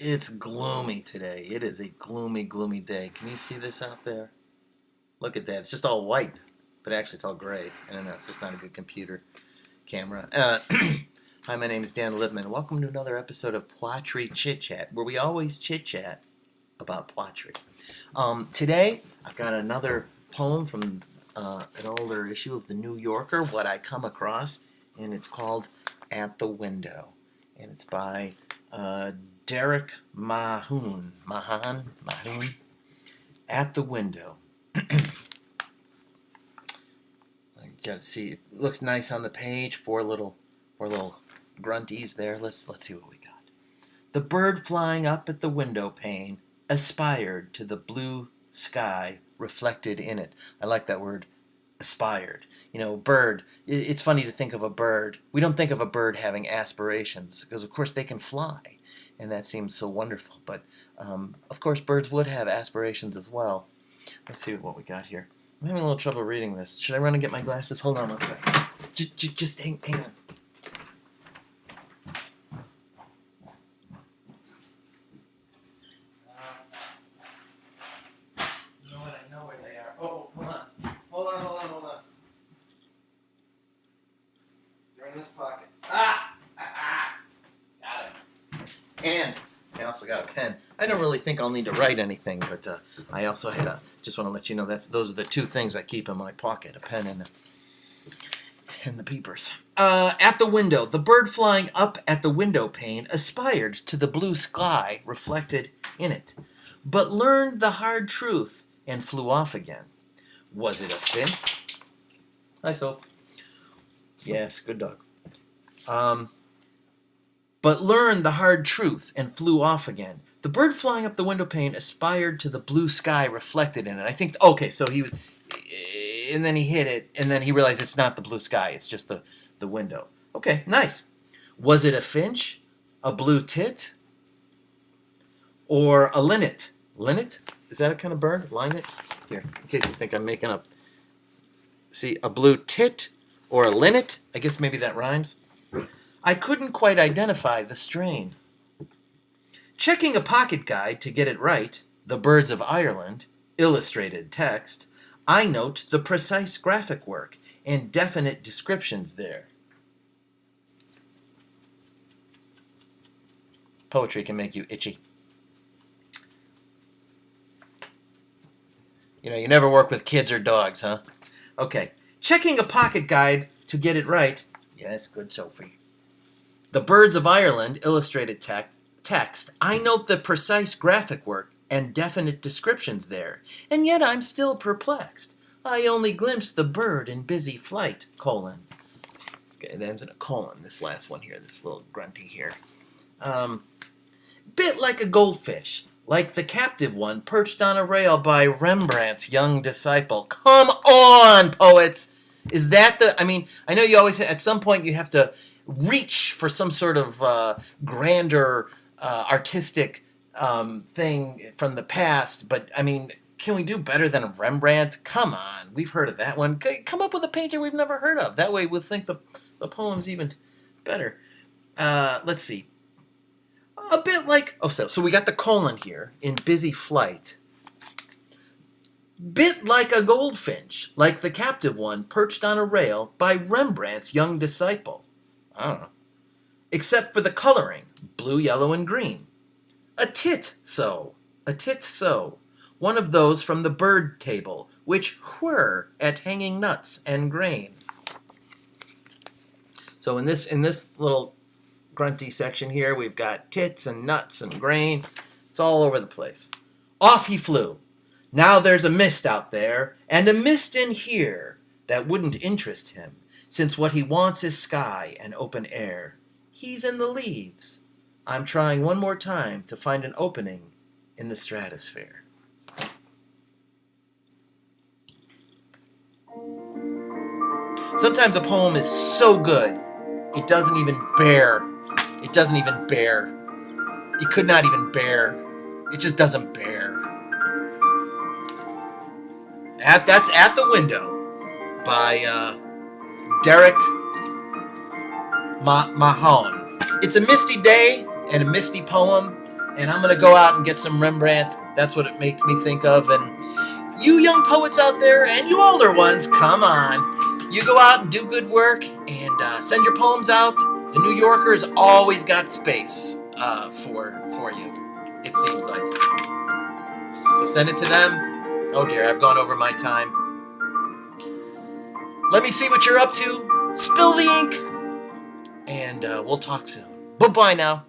It's gloomy today. It is a gloomy, gloomy day. Can you see this out there? Look at that. It's just all white, but actually it's all gray. I don't know. It's just not a good computer camera. Hi, my name is Dan Libman. Welcome to another episode of Pwatree Chit Chat, where we always chit-chat about poetry. Today, I've got another poem from an older issue of the New Yorker, What I Come Across, and it's called At the Window. And it's by Derrick Moldooon. At the Window. You gotta see, it looks nice on the page. Four little grunties there. Let's see what we got. The bird flying up at the window pane aspired to the blue sky reflected in it. I like that word, aspired. You know, bird, it's funny to think of a bird. We don't think of a bird having aspirations because, of course, they can fly, and that seems so wonderful. But, of course, birds would have aspirations as well. Let's see what we got here. I'm having a little trouble reading this. Should I run and get my glasses? Hold on one second. Just hang on. I know where they are. Oh, hold on. Hold on. They're in this pocket. Got it. And I also got a pen. I don't really think I'll need to write anything, but I also had just want to let you know those are the two things I keep in my pocket, a pen and the peepers. At the window, the bird flying up at the window pane aspired to the blue sky reflected in it, but learned the hard truth and flew off again. Was it a finch? Hi, Soap. Yes, good dog. But learned the hard truth and flew off again. The bird flying up the window pane aspired to the blue sky reflected in it. I think, okay, so he was, and then he hit it, and then he realized it's not the blue sky, it's just the window. Okay, nice. Was it a finch, a blue tit, or a linnet? Linnet? Is that a kind of bird? Linnet? Here, in case you think I'm making up. See, a blue tit or a linnet? I guess maybe that rhymes. I couldn't quite identify the strain. Checking a pocket guide to get it right, The Birds of Ireland, illustrated text, I note the precise graphic work and definite descriptions there. Poetry can make you itchy. You know, you never work with kids or dogs, huh? Okay. Checking a pocket guide to get it right. Yes, good Sophie. The Birds of Ireland, illustrated text, I note the precise graphic work and definite descriptions there, and yet I'm still perplexed. I only glimpsed the bird in busy flight, colon. It ends in a colon, this last one here, this little grunty here. Bit like a goldfish, like the captive one perched on a rail by Rembrandt's young disciple. Come on, poets! Is that I mean, I know you always, at some point you have to reach for some sort of grander artistic thing from the past, but I mean, can we do better than Rembrandt? Come on, we've heard of that one. Come up with a painter we've never heard of. That way we'll think the poem's even better. Let's see. A bit like, so we got the colon here, in busy flight. Bit like a goldfinch, like the captive one perched on a rail by Rembrandt's young disciple. I don't know. Except for the coloring, blue, yellow, and green. A tit so. One of those from the bird table, which whir at hanging nuts and grain. So in this little grunty section here, we've got tits and nuts and grain. It's all over the place. Off he flew. Now there's a mist out there, and a mist in here that wouldn't interest him, since what he wants is sky and open air. He's in the leaves. I'm trying one more time to find an opening in the stratosphere. Sometimes a poem is so good, it doesn't even bear. It could not even bear. It just doesn't bear. That's At the Window by Derrick Moldooon. It's a misty day and a misty poem, And I'm going to go out and get some Rembrandt. That's what it makes me think of. And you young poets out there, and you older ones, come on. You go out and do good work, and send your poems out. The New Yorker's always got space for you, it seems like. So send it to them. Oh dear, I've gone over my time. Let me see what you're up to. Spill the ink. And we'll talk soon. Bye-bye now.